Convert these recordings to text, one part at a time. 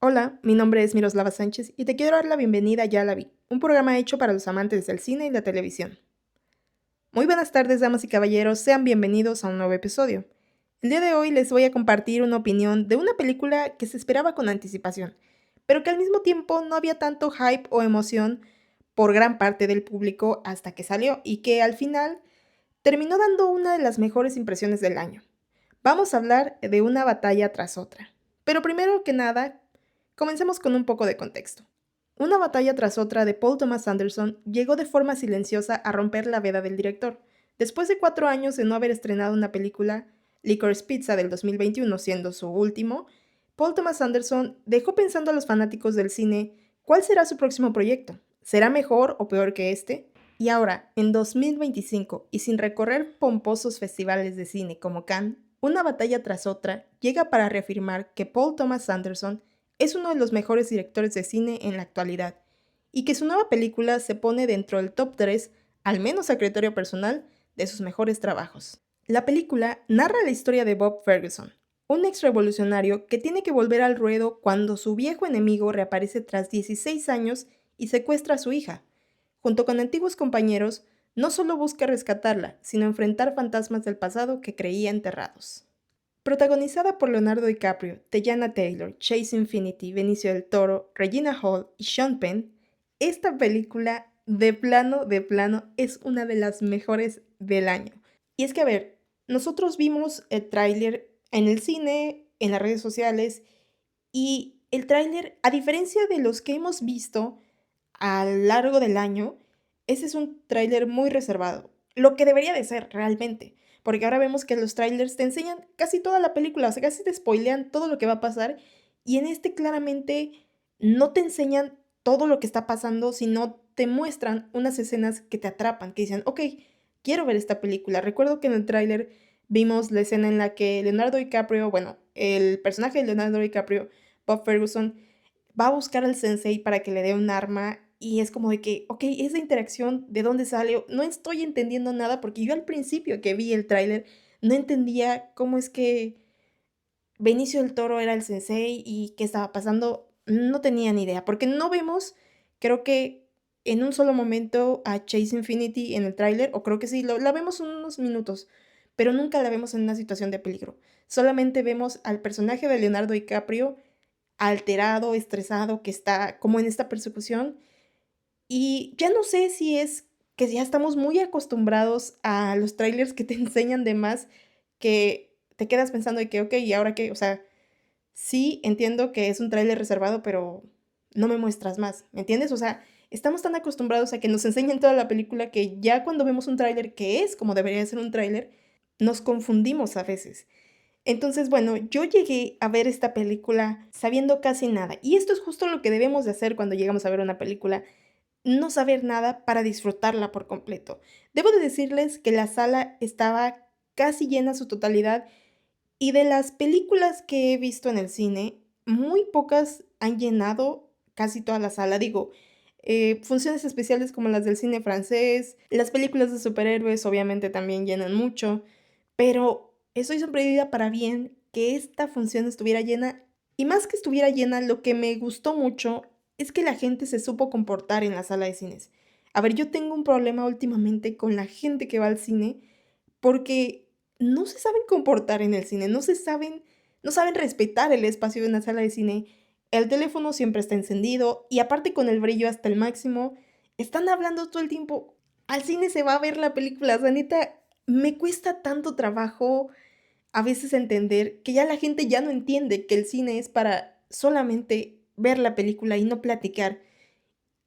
Hola, mi nombre es Miroslava Sánchez y te quiero dar la bienvenida a Ya la vi, un programa hecho para los amantes del cine y la televisión. Muy buenas tardes, damas y caballeros, sean bienvenidos a un nuevo episodio. El día de hoy les voy a compartir una opinión de una película que se esperaba con anticipación, pero que al mismo tiempo no había tanto hype o emoción por gran parte del público hasta que salió y que al final terminó dando una de las mejores impresiones del año. Vamos a hablar de una batalla tras otra. Pero primero que nada, comencemos con un poco de contexto. Una batalla tras otra de Paul Thomas Anderson llegó de forma silenciosa a romper la veda del director. Después de 4 años de no haber estrenado una película, Licorice Pizza del 2021 siendo su último, Paul Thomas Anderson dejó pensando a los fanáticos del cine cuál será su próximo proyecto. ¿Será mejor o peor que este? Y ahora, en 2025, y sin recorrer pomposos festivales de cine como Cannes, una batalla tras otra llega para reafirmar que Paul Thomas Anderson es uno de los mejores directores de cine en la actualidad, y que su nueva película se pone dentro del top 3, al menos a criterio personal, de sus mejores trabajos. La película narra la historia de Bob Ferguson, un ex revolucionario que tiene que volver al ruedo cuando su viejo enemigo reaparece tras 16 años y secuestra a su hija. Junto con antiguos compañeros, no solo busca rescatarla, sino enfrentar fantasmas del pasado que creía enterrados. Protagonizada por Leonardo DiCaprio, Teyana Taylor, Chase Infinity, Benicio del Toro, Regina Hall y Sean Penn, esta película de plano es una de las mejores del año. Y es que, a ver, nosotros vimos el tráiler en el cine, en las redes sociales, y el tráiler, a diferencia de los que hemos visto a lo largo del año, ese es un tráiler muy reservado, lo que debería de ser realmente, porque ahora vemos que los trailers te enseñan casi toda la película, o sea, casi te spoilean todo lo que va a pasar, y en este claramente no te enseñan todo lo que está pasando, sino te muestran unas escenas que te atrapan, que dicen, ok, quiero ver esta película. Recuerdo que en el tráiler vimos la escena en la que Leonardo DiCaprio, bueno, el personaje de Leonardo DiCaprio, Bob Ferguson, va a buscar al sensei para que le dé un arma y es como de que, ok, esa interacción, ¿de dónde sale? No estoy entendiendo nada porque yo al principio que vi el tráiler no entendía cómo es que Benicio del Toro era el sensei y qué estaba pasando. No tenía ni idea porque no vemos, creo que en un solo momento a Chase Infinity en el tráiler, o creo que sí, la vemos unos minutos, pero nunca la vemos en una situación de peligro. Solamente vemos al personaje de Leonardo DiCaprio alterado, estresado, que está como en esta persecución. Y ya no sé si es que ya estamos muy acostumbrados a los trailers que te enseñan de más, que te quedas pensando de que, ok, ¿y ahora qué? O sea, sí entiendo que es un tráiler reservado, pero no me muestras más, ¿me entiendes? O sea, estamos tan acostumbrados a que nos enseñen toda la película que ya cuando vemos un tráiler que es como debería ser un tráiler, nos confundimos a veces. Entonces, bueno, yo llegué a ver esta película sabiendo casi nada. Y esto es justo lo que debemos de hacer cuando llegamos a ver una película, no saber nada para disfrutarla por completo. Debo de decirles que la sala estaba casi llena a su totalidad y de las películas que he visto en el cine, muy pocas han llenado casi toda la sala. Digo, funciones especiales como las del cine francés, las películas de superhéroes obviamente también llenan mucho, pero estoy sorprendida para bien que esta función estuviera llena. Y más que estuviera llena, lo que me gustó mucho es que la gente se supo comportar en la sala de cines. A ver, yo tengo un problema últimamente con la gente que va al cine porque no se saben comportar en el cine, no saben respetar el espacio de una sala de cine. El teléfono siempre está encendido y aparte con el brillo hasta el máximo, están hablando todo el tiempo. Al cine se va a ver la película, o sea, neta, me cuesta tanto trabajo a veces entender que ya la gente ya no entiende que el cine es para solamente ver la película y no platicar.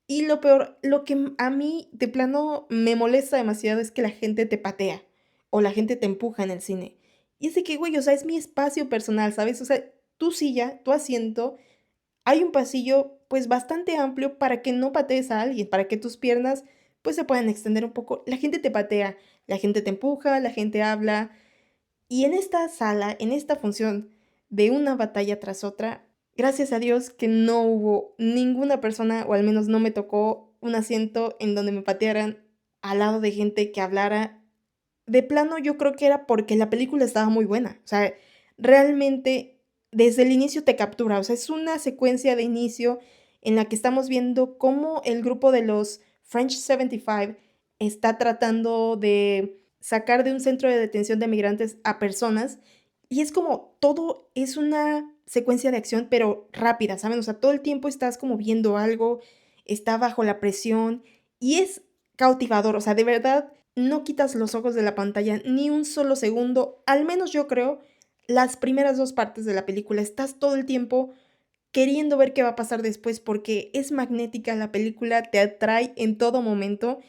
Y lo peor, lo que a mí de plano me molesta demasiado es que la gente te patea o la gente te empuja en el cine. Y es de que, güey, o sea, es mi espacio personal, ¿sabes? O sea, tu silla, tu asiento, hay un pasillo pues bastante amplio para que no patees a alguien, para que tus piernas pues se puedan extender un poco. La gente te patea, la gente te empuja, la gente habla. Y en esta sala, en esta función de una batalla tras otra, gracias a Dios que no hubo ninguna persona, o al menos no me tocó un asiento en donde me patearan al lado de gente que hablara de plano yo creo que era porque la película estaba muy buena. O sea, realmente desde el inicio te captura. O sea, es una secuencia de inicio en la que estamos viendo cómo el grupo de los French 75 está tratando de sacar de un centro de detención de migrantes a personas. Y es como todo es una secuencia de acción, pero rápida, ¿saben? O sea, todo el tiempo estás como viendo algo, está bajo la presión y es cautivador. O sea, de verdad no quitas los ojos de la pantalla ni un solo segundo, al menos yo creo, las primeras dos partes de la película. Estás todo el tiempo queriendo ver qué va a pasar después porque es magnética la película, te atrae en todo momento.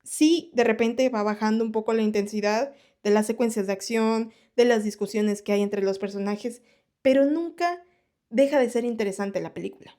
Sí, de repente va bajando un poco la intensidad de las secuencias de acción, de las discusiones que hay entre los personajes, pero nunca deja de ser interesante la película.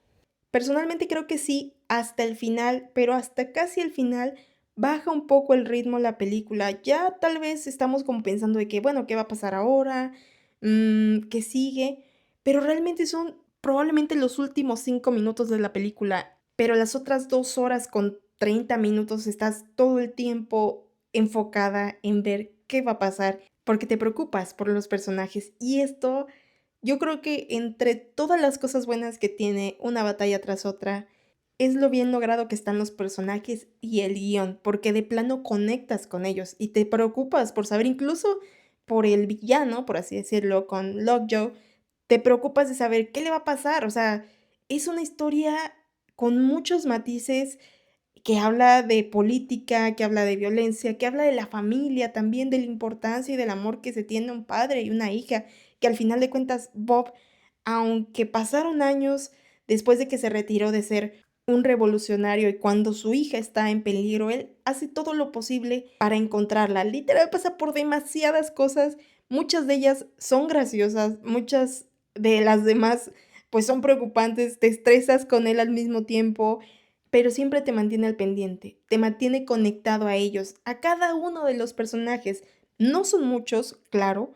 Personalmente creo que sí, hasta el final, pero hasta casi el final baja un poco el ritmo la película. Ya tal vez estamos como pensando de que, bueno, ¿qué va a pasar ahora? ¿Qué sigue? Pero realmente son probablemente los últimos 5 minutos de la película, pero las otras 2 horas con 30 minutos estás todo el tiempo enfocada en ver qué va a pasar, porque te preocupas por los personajes y esto yo creo que entre todas las cosas buenas que tiene una batalla tras otra, es lo bien logrado que están los personajes y el guión, porque de plano conectas con ellos y te preocupas por saber, incluso por el villano, por así decirlo, con Lockjaw, te preocupas de saber qué le va a pasar. O sea, es una historia con muchos matices que habla de política, que habla de violencia, que habla de la familia también, de la importancia y del amor que se tiene un padre y una hija, que al final de cuentas Bob, aunque pasaron años después de que se retiró de ser un revolucionario y cuando su hija está en peligro, él hace todo lo posible para encontrarla. Literal pasa por demasiadas cosas, muchas de ellas son graciosas, muchas de las demás pues son preocupantes, te estresas con él al mismo tiempo, pero siempre te mantiene al pendiente, te mantiene conectado a ellos, a cada uno de los personajes. No son muchos, claro,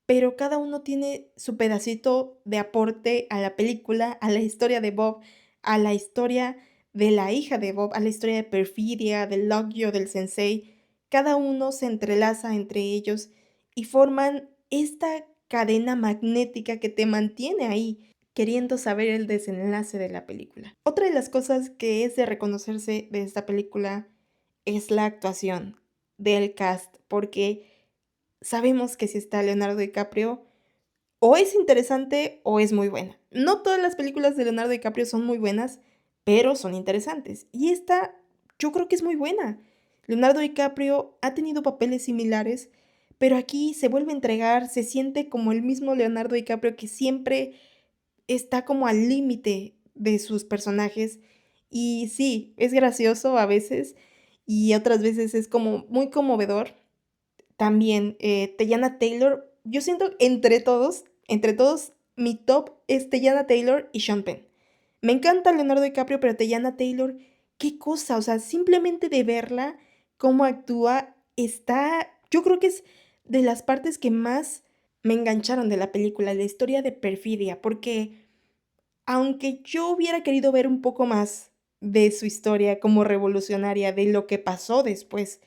pero cada uno tiene su pedacito de aporte a la película, a la historia de Bob, a la historia de la hija de Bob, a la historia de Perfidia, del Lockjaw, del Sensei. Cada uno se entrelaza entre ellos y forman esta cadena magnética que te mantiene ahí, queriendo saber el desenlace de la película. Otra de las cosas que es de reconocerse de esta película es la actuación del cast, porque sabemos que si está Leonardo DiCaprio, o es interesante o es muy buena. No todas las películas de Leonardo DiCaprio son muy buenas, pero son interesantes. Y esta yo creo que es muy buena. Leonardo DiCaprio ha tenido papeles similares, pero aquí se vuelve a entregar, se siente como el mismo Leonardo DiCaprio que siempre está como al límite de sus personajes. Y sí, es gracioso a veces y otras veces es como muy conmovedor. También, Teyana Taylor, yo siento entre todos, mi top es Teyana Taylor y Sean Penn. Me encanta Leonardo DiCaprio, pero Teyana Taylor, qué cosa, o sea, simplemente de verla, cómo actúa, está, yo creo que es de las partes que más me engancharon de la película, la historia de Perfidia, porque aunque yo hubiera querido ver un poco más de su historia como revolucionaria, de lo que pasó después,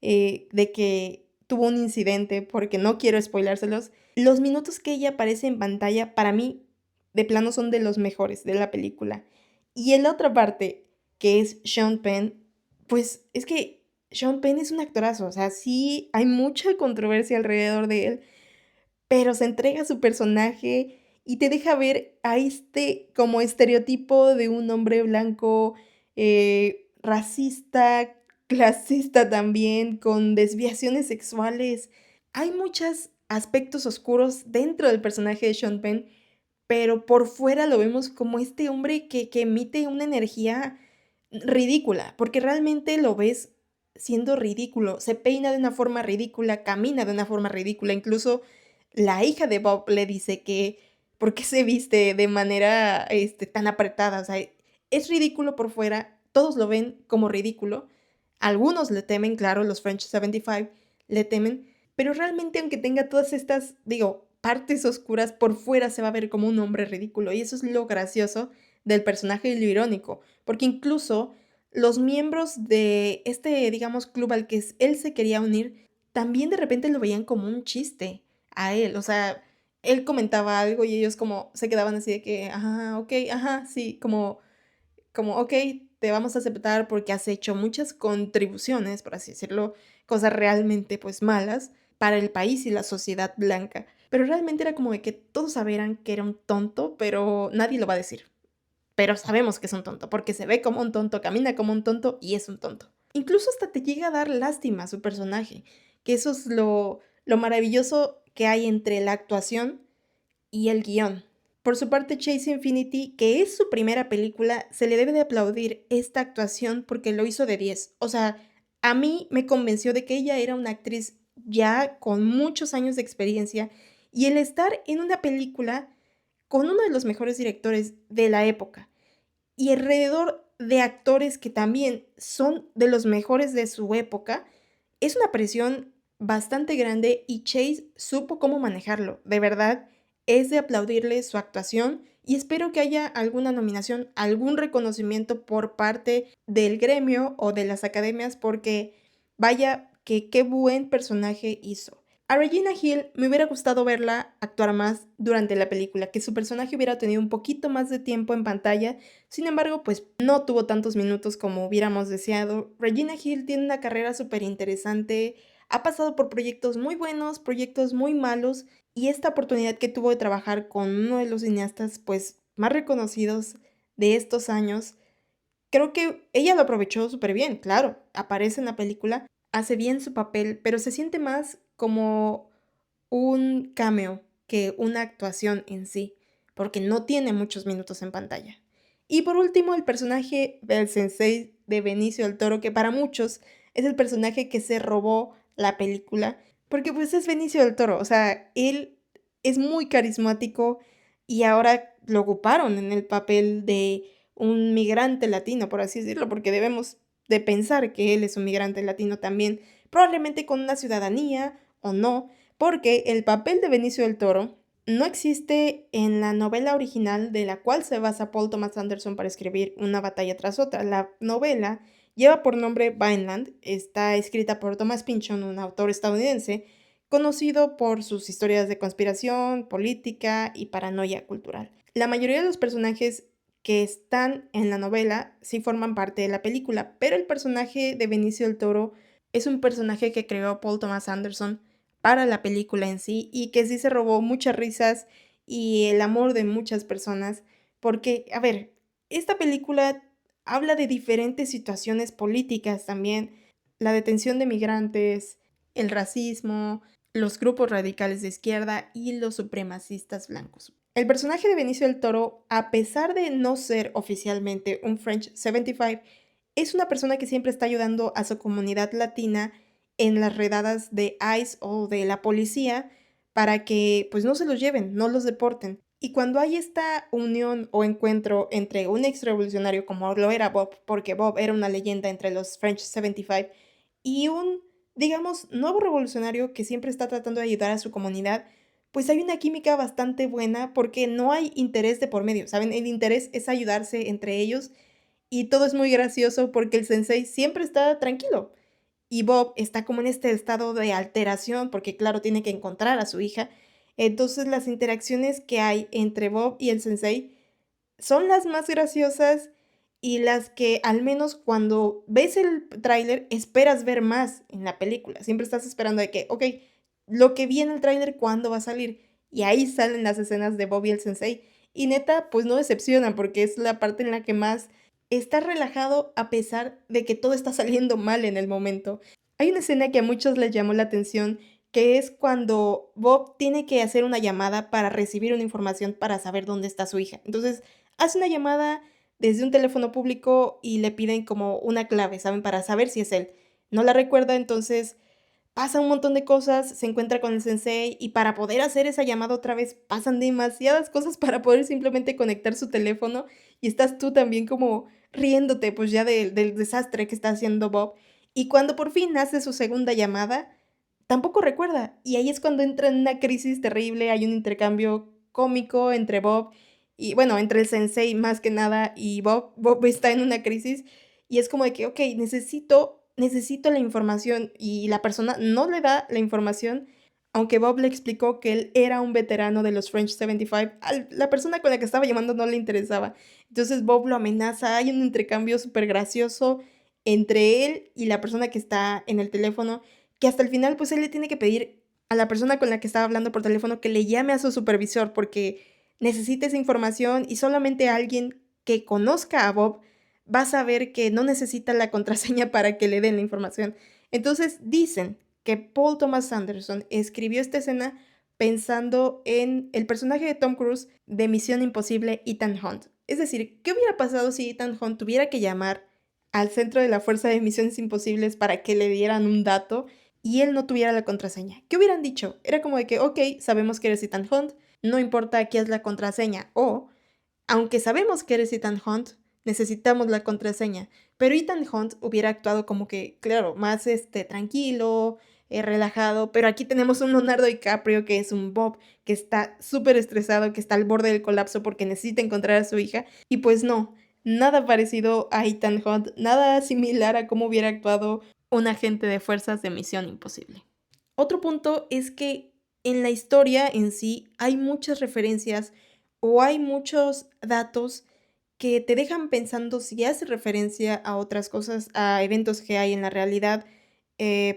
de que tuvo un incidente, porque no quiero spoilárselos, los minutos que ella aparece en pantalla, para mí, de plano son de los mejores de la película. Y en la otra parte, que es Sean Penn, pues es que Sean Penn es un actorazo, o sea, sí hay mucha controversia alrededor de él, pero se entrega a su personaje y te deja ver a este como estereotipo de un hombre blanco, racista, clasista también, con desviaciones sexuales. Hay muchos aspectos oscuros dentro del personaje de Sean Penn, pero por fuera lo vemos como este hombre que emite una energía ridícula, porque realmente lo ves siendo ridículo. Se peina de una forma ridícula, camina de una forma ridícula. Incluso la hija de Bob le dice que, ¿por qué se viste de manera tan apretada? O sea, es ridículo por fuera, todos lo ven como ridículo. Algunos le temen, claro, los French 75 le temen, pero realmente aunque tenga todas estas, digo, partes oscuras, por fuera se va a ver como un hombre ridículo. Y eso es lo gracioso del personaje y lo irónico, porque incluso los miembros de este, digamos, club al que él se quería unir, también de repente lo veían como un chiste a él, o sea, él comentaba algo y ellos como se quedaban así de que, ajá, ok, ajá, sí, como, ok, te vamos a aceptar porque has hecho muchas contribuciones, por así decirlo, cosas realmente pues malas para el país y la sociedad blanca. Pero realmente era como de que todos sabieran que era un tonto, pero nadie lo va a decir. Pero sabemos que es un tonto, porque se ve como un tonto, camina como un tonto y es un tonto. Incluso hasta te llega a dar lástima su personaje, que eso es lo maravilloso que hay entre la actuación y el guión. Por su parte, Chase Infinity, que es su primera película, se le debe de aplaudir esta actuación porque lo hizo de 10. O sea, a mí me convenció de que ella era una actriz ya con muchos años de experiencia y el estar en una película con uno de los mejores directores de la época y alrededor de actores que también son de los mejores de su época, es una presión bastante grande y Chase supo cómo manejarlo. De verdad, es de aplaudirle su actuación y espero que haya alguna nominación, algún reconocimiento por parte del gremio o de las academias porque vaya que qué buen personaje hizo. A Regina Hill me hubiera gustado verla actuar más durante la película, que su personaje hubiera tenido un poquito más de tiempo en pantalla, sin embargo, pues no tuvo tantos minutos como hubiéramos deseado. Regina Hill tiene una carrera súper interesante, ha pasado por proyectos muy buenos, proyectos muy malos, y esta oportunidad que tuvo de trabajar con uno de los cineastas pues más reconocidos de estos años, creo que ella lo aprovechó súper bien, claro, aparece en la película, hace bien su papel, pero se siente más como un cameo que una actuación en sí, porque no tiene muchos minutos en pantalla. Y por último, el personaje del sensei de Benicio del Toro, que para muchos es el personaje que se robó la película, porque pues es Benicio del Toro, o sea, él es muy carismático y ahora lo ocuparon en el papel de un migrante latino, por así decirlo, porque debemos de pensar que él es un migrante latino también, probablemente con una ciudadanía o no, porque el papel de Benicio del Toro no existe en la novela original de la cual se basa Paul Thomas Anderson para escribir Una batalla tras otra. La novela lleva por nombre Vineland, está escrita por Thomas Pynchon, un autor estadounidense, conocido por sus historias de conspiración, política y paranoia cultural. La mayoría de los personajes que están en la novela sí forman parte de la película, pero el personaje de Benicio del Toro es un personaje que creó Paul Thomas Anderson para la película en sí y que sí se robó muchas risas y el amor de muchas personas, porque, a ver, esta película habla de diferentes situaciones políticas también, la detención de migrantes, el racismo, los grupos radicales de izquierda y los supremacistas blancos. El personaje de Benicio del Toro, a pesar de no ser oficialmente un French 75, es una persona que siempre está ayudando a su comunidad latina en las redadas de ICE o de la policía para que pues no se los lleven, no los deporten. Y cuando hay esta unión o encuentro entre un ex revolucionario como lo era Bob, porque Bob era una leyenda entre los French 75, y un, digamos, nuevo revolucionario que siempre está tratando de ayudar a su comunidad, pues hay una química bastante buena porque no hay interés de por medio, ¿saben? El interés es ayudarse entre ellos y todo es muy gracioso porque el sensei siempre está tranquilo y Bob está como en este estado de alteración porque claro, tiene que encontrar a su hija. Entonces las interacciones que hay entre Bob y el sensei son las más graciosas y las que al menos cuando ves el tráiler esperas ver más en la película. Siempre estás esperando de que, ok, lo que vi en el tráiler, ¿cuándo va a salir? Y ahí salen las escenas de Bob y el sensei. Y neta, pues no decepciona porque es la parte en la que más está relajado a pesar de que todo está saliendo mal en el momento. Hay una escena que a muchos les llamó la atención, que es cuando Bob tiene que hacer una llamada para recibir una información para saber dónde está su hija. Entonces, hace una llamada desde un teléfono público y le piden como una clave, ¿saben? Para saber si es él. No la recuerda, entonces pasa un montón de cosas, se encuentra con el sensei y para poder hacer esa llamada otra vez pasan demasiadas cosas para poder simplemente conectar su teléfono y estás tú también como riéndote pues ya del desastre que está haciendo Bob. Y cuando por fin hace su segunda llamada, tampoco recuerda. Y ahí es cuando entra en una crisis terrible, hay un intercambio cómico entre Bob y bueno, entre el sensei más que nada y Bob. Bob está en una crisis y es como de que, ok, necesito necesito la información y la persona no le da la información, aunque Bob le explicó que él era un veterano de los French 75, la persona con la que estaba llamando no le interesaba. Entonces Bob lo amenaza, hay un intercambio súper gracioso entre él y la persona que está en el teléfono, que hasta el final pues él le tiene que pedir a la persona con la que estaba hablando por teléfono que le llame a su supervisor porque necesita esa información y solamente alguien que conozca a Bob va a saber que no necesita la contraseña para que le den la información. Entonces dicen que Paul Thomas Anderson escribió esta escena pensando en el personaje de Tom Cruise de Misión Imposible, Ethan Hunt. Es decir, ¿qué hubiera pasado si Ethan Hunt tuviera que llamar al centro de la Fuerza de Misiones Imposibles para que le dieran un dato y él no tuviera la contraseña? ¿Qué hubieran dicho? Era como de que, ok, sabemos que eres Ethan Hunt, no importa aquí es la contraseña. O, aunque sabemos que eres Ethan Hunt, necesitamos la contraseña. Pero Ethan Hunt hubiera actuado como que, claro, más tranquilo, relajado. Pero aquí tenemos un Leonardo DiCaprio que es un Bob, que está súper estresado, que está al borde del colapso porque necesita encontrar a su hija. Y pues no, nada parecido a Ethan Hunt, nada similar a cómo hubiera actuado un agente de fuerzas de Misión Imposible. Otro punto es que en la historia en sí hay muchas referencias o hay muchos datos que te dejan pensando si hace referencia a otras cosas, a eventos que hay en la realidad.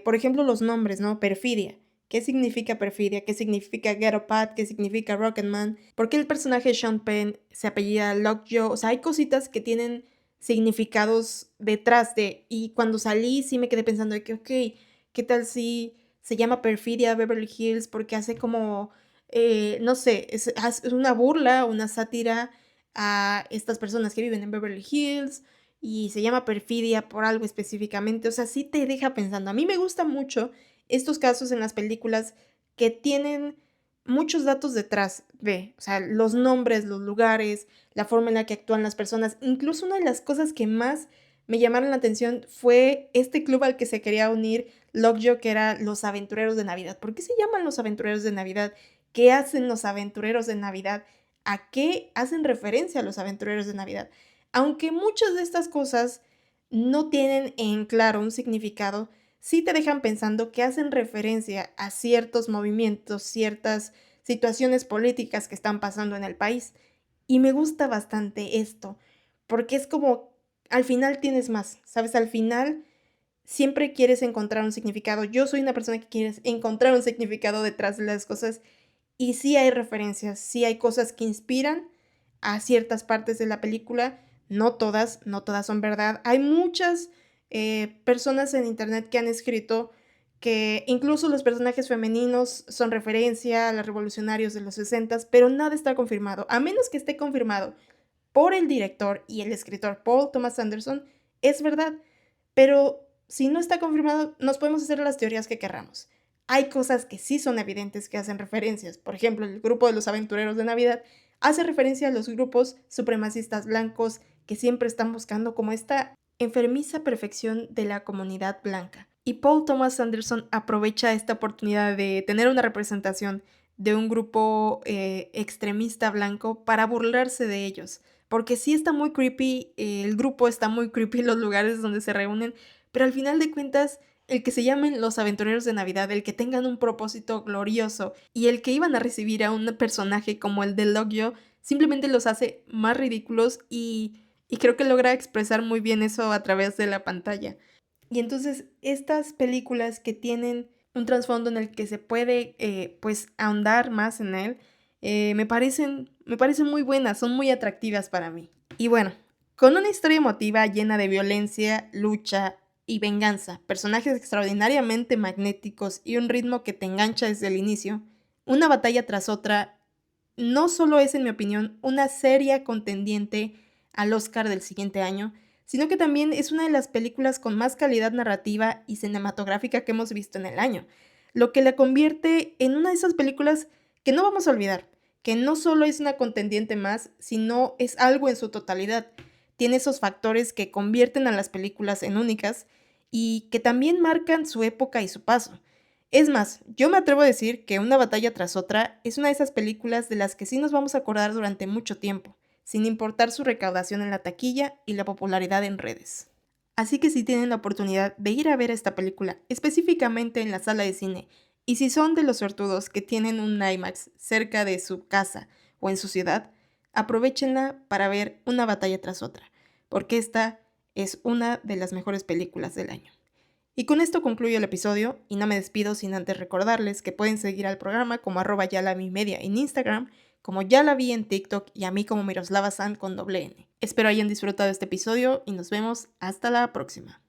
Por ejemplo, los nombres, ¿no? Perfidia. ¿Qué significa perfidia? ¿Qué significa Ghetto Pat? ¿Qué significa Rocketman? ¿Por qué el personaje de Sean Penn se apellida Lockjaw? O sea, hay cositas que tienen significados detrás de... Y cuando salí sí me quedé pensando de que, ok, ¿qué tal si se llama Perfidia Beverly Hills porque hace como, no sé, es una burla, una sátira a estas personas que viven en Beverly Hills y se llama perfidia por algo específicamente? O sea, sí te deja pensando. A mí me gustan mucho estos casos en las películas que tienen muchos datos detrás de, o sea, los nombres, los lugares, la forma en la que actúan las personas. Incluso una de las cosas que más me llamaron la atención fue este club al que se quería unir Lockjaw, que era los aventureros de Navidad. ¿Por qué se llaman los aventureros de Navidad? ¿Qué hacen los aventureros de Navidad? ¿A qué hacen referencia los aventureros de Navidad? Aunque muchas de estas cosas no tienen en claro un significado, sí te dejan pensando que hacen referencia a ciertos movimientos, ciertas situaciones políticas que están pasando en el país. Y me gusta bastante esto, porque es como, al final tienes más, ¿sabes? Al final siempre quieres encontrar un significado. Yo soy una persona que quiere encontrar un significado detrás de las cosas y sí hay referencias, sí hay cosas que inspiran a ciertas partes de la película. No todas, no todas son verdad. Hay muchas personas en internet que han escrito que incluso los personajes femeninos son referencia a los revolucionarios de los 60, pero nada está confirmado. A menos que esté confirmado por el director y el escritor Paul Thomas Anderson, es verdad. Pero si no está confirmado, nos podemos hacer las teorías que querramos. Hay cosas que sí son evidentes que hacen referencias. Por ejemplo, el grupo de los aventureros de Navidad hace referencia a los grupos supremacistas blancos que siempre están buscando como esta enfermiza perfección de la comunidad blanca. Y Paul Thomas Anderson aprovecha esta oportunidad de tener una representación de un grupo extremista blanco para burlarse de ellos. Porque sí está muy creepy, el grupo está muy creepy, los lugares donde se reúnen, pero al final de cuentas, el que se llamen los aventureros de Navidad, el que tengan un propósito glorioso y el que iban a recibir a un personaje como el de Lockjaw, simplemente los hace más ridículos y creo que logra expresar muy bien eso a través de la pantalla. Y entonces estas películas que tienen un trasfondo en el que se puede pues ahondar más en él, me parecen muy buenas, son muy atractivas para mí. Y bueno, con una historia emotiva llena de violencia, lucha y venganza, personajes extraordinariamente magnéticos y un ritmo que te engancha desde el inicio, una batalla tras otra no solo es, en mi opinión, una seria contendiente al Oscar del siguiente año, sino que también es una de las películas con más calidad narrativa y cinematográfica que hemos visto en el año, lo que la convierte en una de esas películas que no vamos a olvidar, que no solo es una contendiente más, sino es algo en su totalidad. Tiene esos factores que convierten a las películas en únicas y que también marcan su época y su paso. Es más, yo me atrevo a decir que Una batalla tras otra es una de esas películas de las que sí nos vamos a acordar durante mucho tiempo, sin importar su recaudación en la taquilla y la popularidad en redes. Así que si tienen la oportunidad de ir a ver esta película, específicamente en la sala de cine, y si son de los sortudos que tienen un IMAX cerca de su casa o en su ciudad, aprovéchenla para ver una batalla tras otra, porque esta es una de las mejores películas del año. Y con esto concluyo el episodio y no me despido sin antes recordarles que pueden seguir al programa como @yalavimedia en Instagram, como ya la vi en TikTok y a mí como Miroslava San con doble N. Espero hayan disfrutado este episodio y nos vemos hasta la próxima.